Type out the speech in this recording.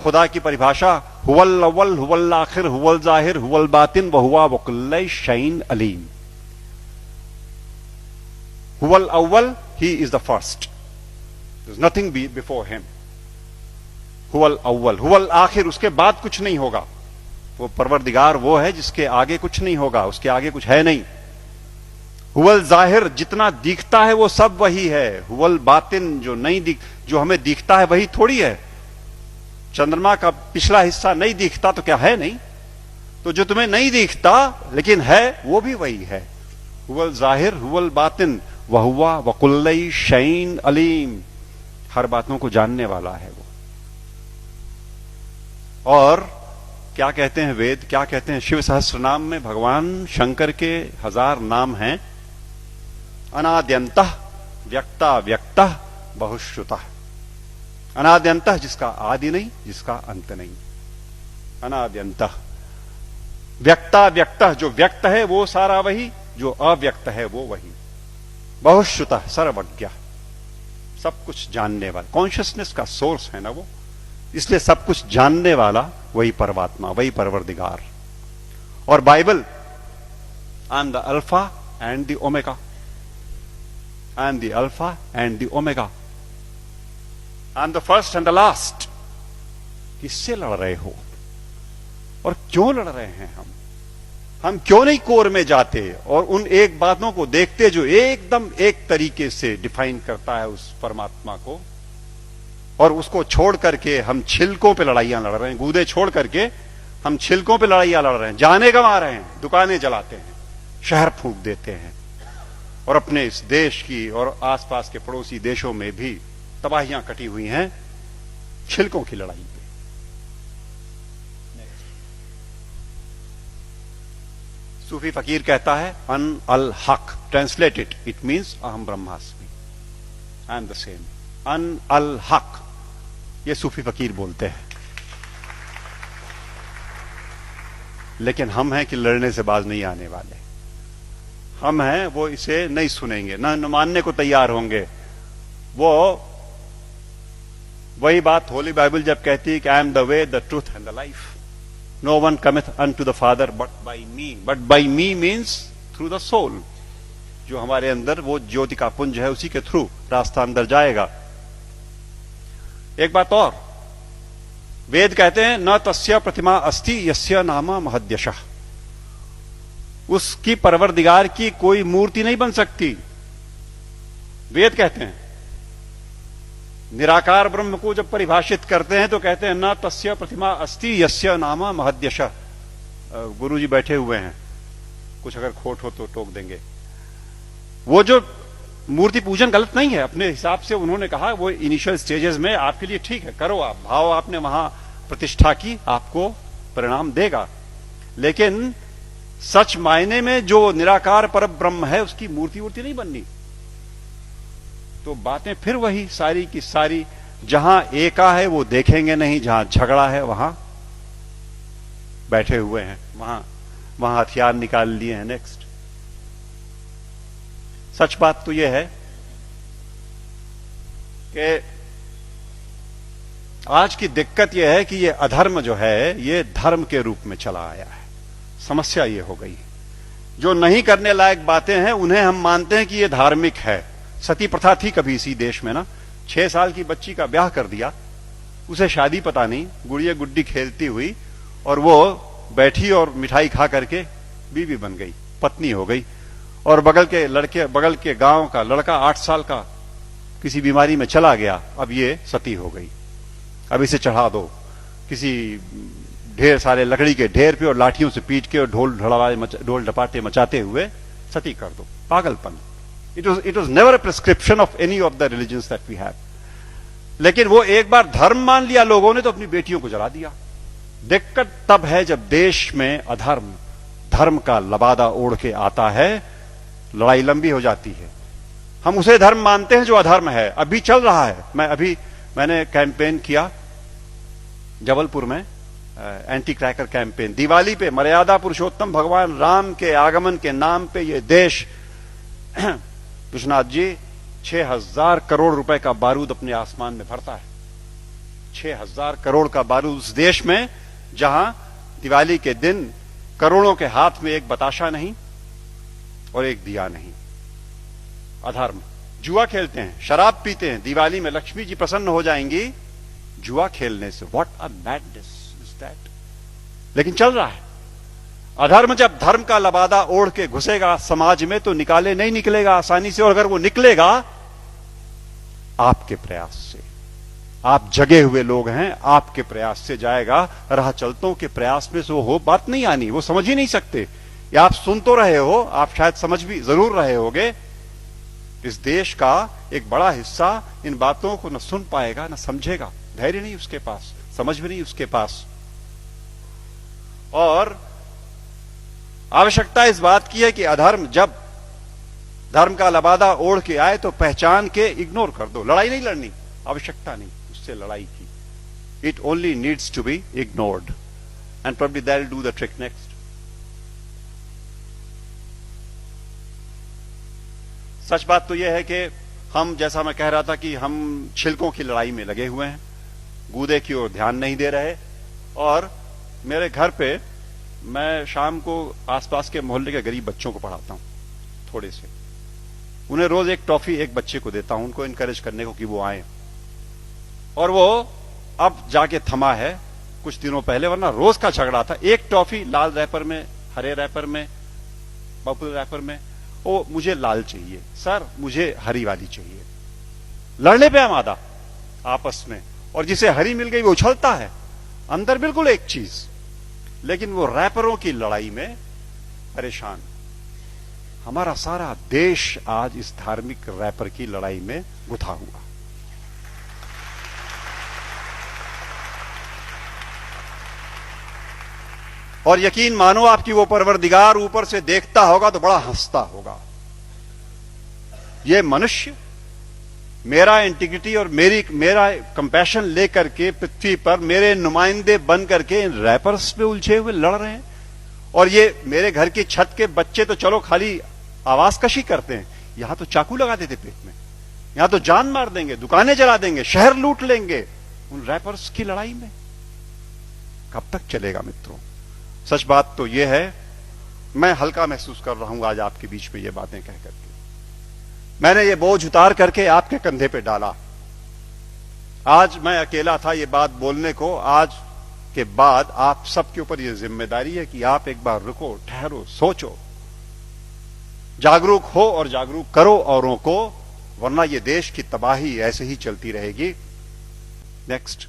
खुदा की परिभाषा हुवल अव्वल हुवल आखिर हुवल जाहिर हुवल बातिन व हुवा वकुल्ल शैइन अलीम। हुवल अव्वल, he is the first, there is nothing before him. हुवल अव्वल, हुवल आखिर, उसके बाद कुछ नहीं होगा। वो परवरदिगार वो है जिसके आगे कुछ नहीं होगा, उसके आगे कुछ है नहीं। हुवल जाहिर, जितना दिखता है वो सब वही है। हुवल बातिन, जो हमें दिखता है वही थोड़ी है। चंद्रमा का पिछला हिस्सा नहीं दिखता तो क्या है नहीं? तो जो तुम्हें नहीं दिखता लेकिन है वो भी वही है। हुवल जाहिर हुवल बातिन वहुवा वकुल्ल शैइन अलीम, हर बातों को जानने वाला है वो। और क्या कहते हैं वेद, क्या कहते हैं? शिव सहस्त्र नाम में भगवान शंकर के 1000 नाम हैं। अनाद्यंतः व्यक्ता व्यक्तः बहुश्रुतः। अनाद्यंतः, जिसका आदि नहीं, जिसका अंत नहीं। अनाद्यंतः व्यक्ता व्यक्तः, जो व्यक्त है वो सारा वही, जो अव्यक्त है वो वही। बहुश्रुतः, सर्वज्ञ, सब कुछ जानने वाला, कॉन्शियसनेस का सोर्स है ना वो, इसलिए सब कुछ जानने वाला वही परमात्मा, वही परवरदिगार। और Bible, I am the alpha and the omega, I am the alpha and the omega, I am the first and the last. किससे लड़ रहे हो और क्यों लड़ रहे हैं? हम क्यों नहीं कोर में जाते और उन एक बातों को देखते जो एकदम एक तरीके से डिफाइन करता है उस परमात्मा को, और उसको छोड़ करके हम छिलकों पे लड़ाइयां लड़ रहे हैं। गूदे छोड़ करके हम छिलकों पे लड़ाइयां लड़ रहे हैं, जाने गंवा रहे हैं, दुकानें जलाते हैं, शहर फूंक देते हैं, और अपने इस देश की और आसपास के पड़ोसी देशों में भी तबाहियां कटी हुई हैं छिलकों की लड़ाई पे। सूफी फकीर कहता है अन अल हक, ट्रांसलेटेड इट मीन्स अहम ब्रह्मास्मि, आई एम द सेम। अन अल हक, ये सूफी फकीर बोलते हैं। लेकिन हम हैं कि लड़ने से बाज नहीं आने वाले। हम हैं वो इसे नहीं सुनेंगे, न मानने को तैयार होंगे। वो वही बात होली बाइबल जब कहती है कि I am the way the truth and the life, no one cometh unto the father but by me. But by me means through the soul, जो हमारे अंदर वो ज्योति का पुंज है, उसी के थ्रू रास्ता अंदर जाएगा। एक बात और, वेद कहते हैं न तस्य प्रतिमा अस्ति यस्य नाम महद्यशः, उसकी परवरदिगार की कोई मूर्ति नहीं बन सकती। वेद कहते हैं निराकार ब्रह्म को जब परिभाषित करते हैं तो कहते हैं न तस्य प्रतिमा अस्ति यस्य नाम महद्यशः। गुरुजी बैठे हुए हैं, कुछ अगर खोट हो तो टोक देंगे। वो जो मूर्ति पूजन गलत नहीं है, अपने हिसाब से उन्होंने कहा वो इनिशियल स्टेजेस में आपके लिए ठीक है, करो आप, भाव आपने वहां प्रतिष्ठा की, आपको परिणाम देगा। लेकिन सच मायने में जो निराकार पर ब्रह्म है उसकी मूर्ति वूर्ति नहीं बननी। तो बातें फिर वही सारी की सारी, जहां एका है वो देखेंगे नहीं, जहां झगड़ा है वहां बैठे हुए हैं, वहां हथियार निकाल लिए हैं। नेक्स्ट, सच बात तो यह है कि आज की दिक्कत यह है कि ये अधर्म जो है ये धर्म के रूप में चला आया है। समस्या ये हो गई, जो नहीं करने लायक बातें हैं उन्हें हम मानते हैं कि ये धार्मिक है। सती प्रथा थी कभी इसी देश में ना, 6 साल की बच्ची का ब्याह कर दिया, उसे शादी पता नहीं, गुड़िया गुड्डी खेलती हुई, और वो बैठी और मिठाई खा करके बीवी बन गई, पत्नी हो गई। और बगल के गांव का लड़का 8 साल का किसी बीमारी में चला गया, अब ये सती हो गई। अब इसे चढ़ा दो किसी ढेर सारे लकड़ी के ढेर पे और लाठियों से पीट के और ढोल ढपाटे मचाते हुए सती कर दो। पागलपन। It was never a prescription of any of the religions that we have. लेकिन वो एक बार धर्म मान लिया लोगों ने तो अपनी बेटियों को जला दिया। दिक्कत तब है जब देश में अधर्म धर्म का लबादा ओढ़ के आता है, लड़ाई लंबी हो जाती है। हम उसे धर्म मानते हैं जो अधर्म है। अभी चल रहा है, मैंने कैंपेन किया जबलपुर में, एंटी क्रैकर कैंपेन। दिवाली पे मर्यादा पुरुषोत्तम भगवान राम के आगमन के नाम पे ये देश, विश्वनाथ जी, 6000 करोड़ रुपए का बारूद अपने आसमान में भरता है। 6,000 करोड़ का बारूद उस देश में जहां दिवाली के दिन करोड़ों के हाथ में एक बताशा नहीं और एक दिया नहीं। अधर्म। जुआ खेलते हैं, शराब पीते हैं, दिवाली में लक्ष्मी जी प्रसन्न हो जाएंगी जुआ खेलने से। What a madness is that. लेकिन चल रहा है। अधर्म जब धर्म का लबादा ओढ़ के घुसेगा समाज में तो नहीं निकलेगा आसानी से। और अगर वो निकलेगा आपके प्रयास से, आप जगे हुए लोग हैं, आपके प्रयास से जाएगा। राह चलतों के प्रयास में से वो बात नहीं आनी, वो समझ ही नहीं सकते। या आप सुन तो रहे हो, आप शायद समझ भी जरूर रहे होगे। इस देश का एक बड़ा हिस्सा इन बातों को न सुन पाएगा न समझेगा। धैर्य नहीं उसके पास, समझ भी नहीं उसके पास। और आवश्यकता इस बात की है कि अधर्म जब धर्म का लबादा ओढ़ के आए तो पहचान के इग्नोर कर दो। लड़ाई नहीं लड़नी, आवश्यकता नहीं उससे लड़ाई की। It only needs to be ignored and probably that will do the trick next. सच बात तो यह है कि हम, जैसा मैं कह रहा था, कि हम छिलकों की लड़ाई में लगे हुए हैं, गूदे की ओर ध्यान नहीं दे रहे। और मेरे घर पे मैं शाम को आसपास के मोहल्ले के गरीब बच्चों को पढ़ाता हूं, थोड़े से। उन्हें रोज एक टॉफी एक बच्चे को देता हूं, उनको इनकरेज करने को कि वो आए। और वो अब जाके थमा है कुछ दिनों पहले, वरना रोज का झगड़ा था। एक टॉफी लाल रैपर में, हरे रैपर में, पर्पल रैपर में। ओ मुझे लाल चाहिए सर, मुझे हरी वाली चाहिए। लड़ने पे आमादा आपस में। और जिसे हरी मिल गई वो उछलता है, अंदर बिल्कुल एक चीज, लेकिन वो रैपरों की लड़ाई में परेशान। हमारा सारा देश आज इस धार्मिक रैपर की लड़ाई में गुथा हुआ। और यकीन मानो आपकी वो परवरदिगार ऊपर से देखता होगा तो बड़ा हंसता होगा। ये मनुष्य मेरा इंटीग्रिटी और मेरा कंपैशन लेकर के पृथ्वी पर मेरे नुमाइंदे बन करके इन रैपर्स पे उलझे हुए लड़ रहे हैं। और ये मेरे घर की छत के बच्चे तो चलो खाली आवाज कशी करते हैं, यहां तो चाकू लगा देते पेट में, यहां तो जान मार देंगे, दुकानें जला देंगे, शहर लूट लेंगे। उन रैपर्स की लड़ाई में कब तक चलेगा मित्रों? सच बात तो यह है, मैं हल्का महसूस कर रहा हूं आज आपके बीच में ये बातें कह करके। मैंने ये बोझ उतार करके आपके कंधे पे डाला। आज मैं अकेला था ये बात बोलने को। आज के बाद आप सबके ऊपर ये जिम्मेदारी है कि आप एक बार रुको, ठहरो, सोचो, जागरूक हो और जागरूक करो औरों को, वरना ये देश की तबाही ऐसे ही चलती रहेगी। नेक्स्ट।